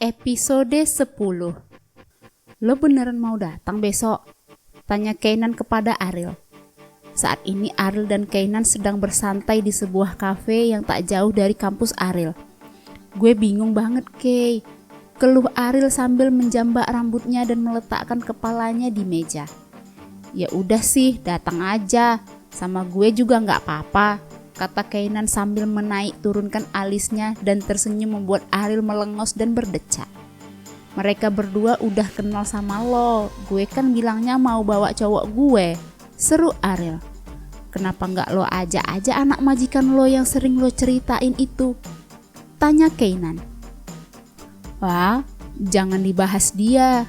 Episode 10. Lo beneran mau datang besok? Tanya Keinan kepada Ariel. Saat ini Ariel dan Keinan sedang bersantai di sebuah kafe yang tak jauh dari kampus Ariel. Gue bingung banget, Kei. Keluh Ariel sambil menjambak rambutnya dan meletakkan kepalanya di meja. Ya udah sih, datang aja. Sama gue juga nggak apa-apa, kata Keinan sambil menaik turunkan alisnya dan tersenyum membuat Ariel melengos dan berdecak. Mereka berdua udah kenal sama lo, gue kan bilangnya mau bawa cowok gue, seru Ariel. Kenapa nggak lo aja anak majikan lo yang sering lo ceritain itu? Tanya Keinan. Wah, jangan dibahas dia.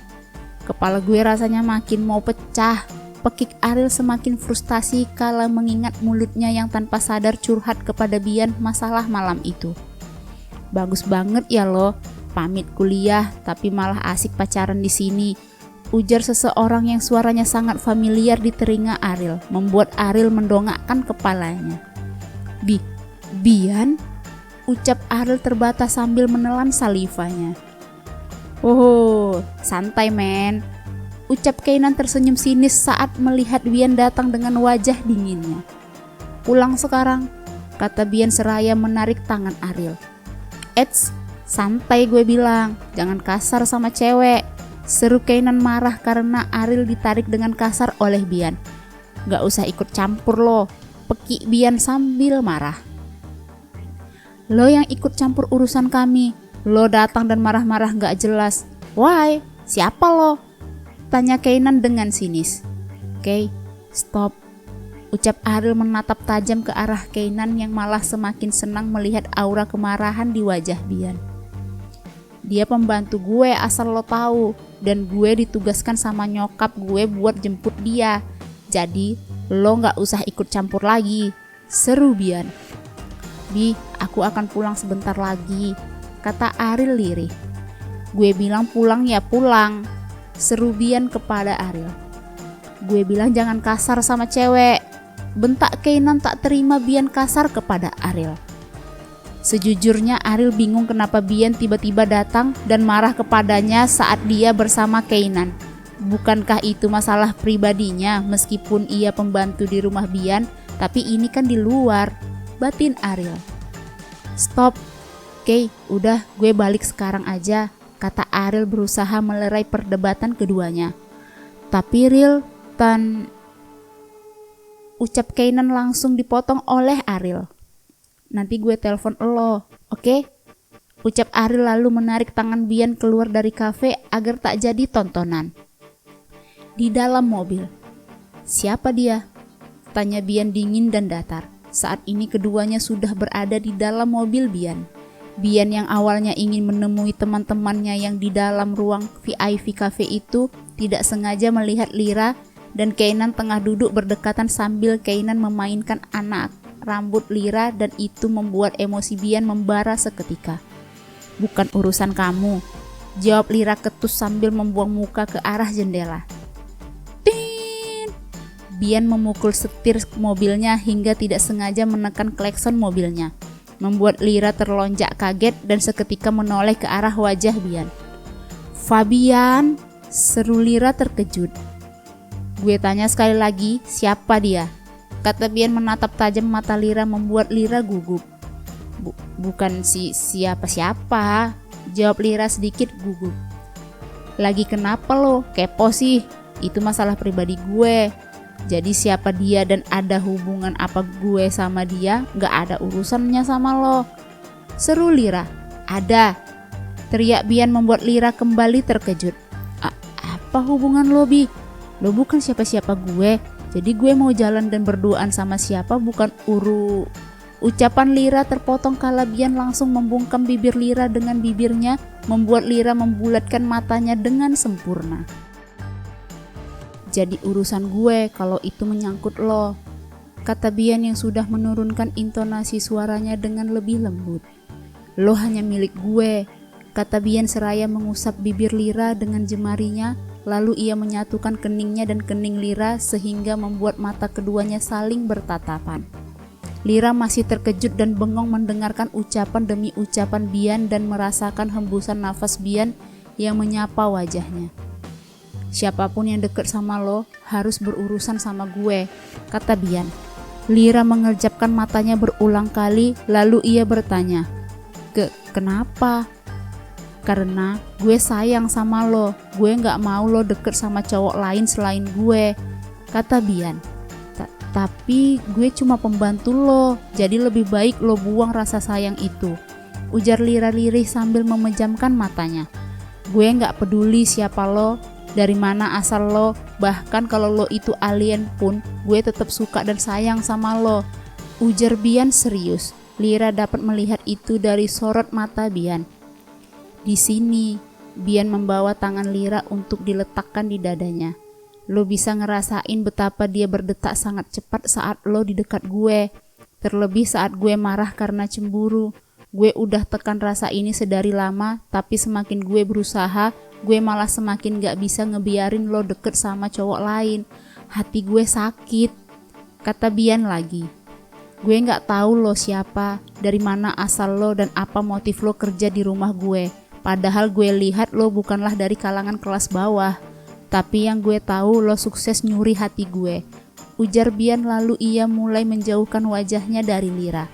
Kepala gue rasanya makin mau pecah. Pekik Ariel semakin frustasi kala mengingat mulutnya yang tanpa sadar curhat kepada Bian masalah malam itu. Bagus banget ya lo, pamit kuliah tapi malah asik pacaran di sini, ujar seseorang yang suaranya sangat familiar di telinga Ariel, membuat Ariel mendongakkan kepalanya. Bian? Ucap Ariel terbatas sambil menelan salivanya. Oh, santai men. Ucap Keinan tersenyum sinis saat melihat Bian datang dengan wajah dinginnya. Pulang sekarang, kata Bian seraya menarik tangan Ariel. Eits, santai gue bilang, jangan kasar sama cewek. Seru Keinan marah karena Ariel ditarik dengan kasar oleh Bian. Gak usah ikut campur lo, pekik Bian sambil marah. Lo yang ikut campur urusan kami, lo datang dan marah-marah gak jelas. Why? Siapa lo? Tanya Keinan dengan sinis. Kei, stop. Ucap Ariel menatap tajam ke arah Keinan yang malah semakin senang melihat aura kemarahan di wajah Bian. Dia pembantu gue asal lo tahu, dan gue ditugaskan sama nyokap gue buat jemput dia. Jadi lo gak usah ikut campur lagi, seru Bian. Bi, aku akan pulang sebentar lagi, kata Ariel lirih. Gue bilang pulang ya pulang, seru Bian kepada Ariel. Gue bilang jangan kasar sama cewek, bentak Keinan tak terima Bian kasar kepada Ariel. Sejujurnya Ariel bingung kenapa Bian tiba-tiba datang dan marah kepadanya saat dia bersama Keinan. Bukankah itu masalah pribadinya meskipun ia pembantu di rumah Bian, tapi ini kan di luar, batin Ariel. Stop, Kei, udah gue balik sekarang aja, kata Ariel berusaha melerai perdebatan keduanya. Tapi Riel, ucap Keinan langsung dipotong oleh Ariel. Nanti gue telepon lo, oke? Ucap Ariel lalu menarik tangan Bian keluar dari kafe agar tak jadi tontonan. Di dalam mobil. Siapa dia? Tanya Bian dingin dan datar. Saat ini keduanya sudah berada di dalam mobil Bian. Bian yang awalnya ingin menemui teman-temannya yang di dalam ruang VIP cafe itu tidak sengaja melihat Lira dan Keinan tengah duduk berdekatan sambil Keinan memainkan anak rambut Lira dan itu membuat emosi Bian membara seketika. Bukan urusan kamu, jawab Lira ketus sambil membuang muka ke arah jendela. Tin! Bian memukul setir mobilnya hingga tidak sengaja menekan klakson mobilnya, membuat Lira terlonjak kaget dan seketika menoleh ke arah wajah Bian. Fabian, seru Lira terkejut. Gue tanya sekali lagi, siapa dia? Kata Bian menatap tajam mata Lira membuat Lira gugup. Bukan siapa-siapa, jawab Lira sedikit gugup. Lagi kenapa lo? Kepo sih, itu masalah pribadi gue. Jadi siapa dia dan ada hubungan apa gue sama dia, gak ada urusannya sama lo. Seru Lira. Ada, teriak Bian membuat Lira kembali terkejut. Apa hubungan lo, Bi? Lo bukan siapa-siapa gue, jadi gue mau jalan dan berduaan sama siapa bukan Ucapan Lira terpotong kala Bian langsung membungkam bibir Lira dengan bibirnya, membuat Lira membulatkan matanya dengan sempurna. Jadi urusan gue kalau itu menyangkut lo, kata Bian yang sudah menurunkan intonasi suaranya dengan lebih lembut. Lo hanya milik gue, kata Bian seraya mengusap bibir Lira dengan jemarinya, lalu ia menyatukan keningnya dan kening Lira sehingga membuat mata keduanya saling bertatapan. Lira masih terkejut dan bengong mendengarkan ucapan demi ucapan Bian dan merasakan hembusan nafas Bian yang menyapa wajahnya. Siapapun yang deket sama lo harus berurusan sama gue, kata Bian. Lira mengerjapkan matanya berulang kali, lalu ia bertanya, Kenapa? Karena gue sayang sama lo, gue gak mau lo deket sama cowok lain selain gue, kata Bian. Tapi gue cuma pembantu lo, jadi lebih baik lo buang rasa sayang itu, ujar Lira lirih sambil memejamkan matanya. Gue gak peduli siapa lo, dari mana asal lo, bahkan kalau lo itu alien pun gue tetap suka dan sayang sama lo, ujar Bian serius. Lira dapat melihat itu dari sorot mata Bian. Di sini, Bian membawa tangan Lira untuk diletakkan di dadanya. Lo bisa ngerasain betapa dia berdetak sangat cepat saat lo di dekat gue. Terlebih saat gue marah karena cemburu. Gue udah tekan rasa ini sedari lama, tapi semakin gue berusaha, gue malah semakin gak bisa ngebiarin lo deket sama cowok lain. Hati gue sakit, kata Bian lagi. Gue gak tahu lo siapa, dari mana asal lo dan apa motif lo kerja di rumah gue. Padahal gue lihat lo bukanlah dari kalangan kelas bawah. Tapi yang gue tahu lo sukses nyuri hati gue, ujar Bian lalu ia mulai menjauhkan wajahnya dari Lira.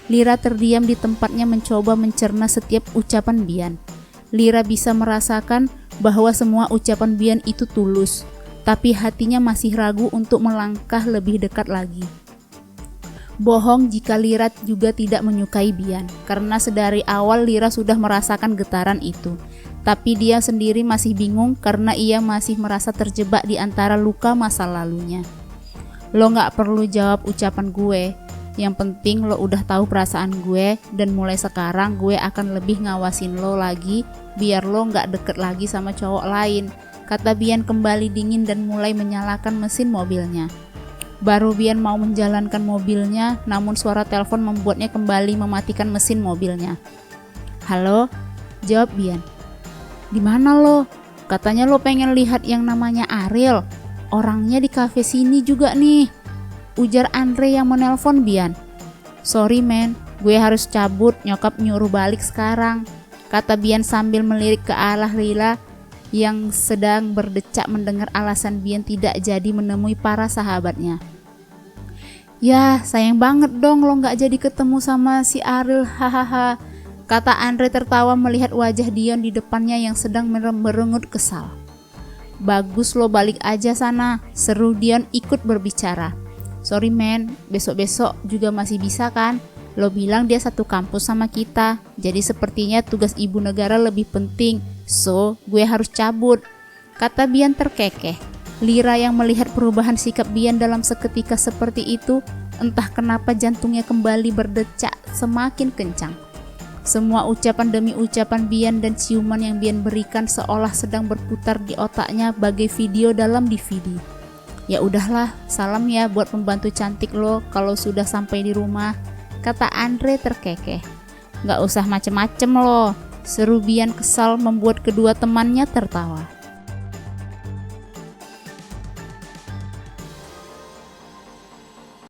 Lira terdiam di tempatnya mencoba mencerna setiap ucapan Bian. Lira bisa merasakan bahwa semua ucapan Bian itu tulus, tapi hatinya masih ragu untuk melangkah lebih dekat lagi. Bohong jika Lira juga tidak menyukai Bian, karena sedari awal Lira sudah merasakan getaran itu. Tapi dia sendiri masih bingung karena ia masih merasa terjebak di antara luka masa lalunya. Lo gak perlu jawab ucapan gue, yang penting lo udah tahu perasaan gue dan mulai sekarang gue akan lebih ngawasin lo lagi biar lo gak deket lagi sama cowok lain, kata Bian kembali dingin dan mulai menyalakan mesin mobilnya. Baru Bian mau menjalankan mobilnya, namun suara telepon membuatnya kembali mematikan mesin mobilnya. Halo, jawab Bian. Di mana lo? Katanya lo pengen lihat yang namanya Ariel. Orangnya di kafe sini juga nih, ujar Andre yang menelpon Bian. Sorry men, gue harus cabut, nyokap nyuruh balik sekarang, kata Bian sambil melirik ke arah Lila yang sedang berdecak mendengar alasan Bian tidak jadi menemui para sahabatnya. Ya sayang banget dong lo gak jadi ketemu sama si Ariel, hahaha, kata Andre tertawa melihat wajah Dion di depannya yang sedang merengut kesal. Bagus lo balik aja sana, seru Dion ikut berbicara. Sorry men, besok-besok juga masih bisa kan? Lo bilang dia satu kampus sama kita, jadi sepertinya tugas ibu negara lebih penting, so gue harus cabut, kata Bian terkekeh. Lira yang melihat perubahan sikap Bian dalam seketika seperti itu, entah kenapa jantungnya kembali berdecak semakin kencang. Semua ucapan demi ucapan Bian dan ciuman yang Bian berikan seolah sedang berputar di otaknya bagai video dalam DVD. Ya udahlah, salam ya buat pembantu cantik lo kalau sudah sampai di rumah, kata Andre terkekeh. Gak usah macem-macem lo, seru Bian kesal membuat kedua temannya tertawa.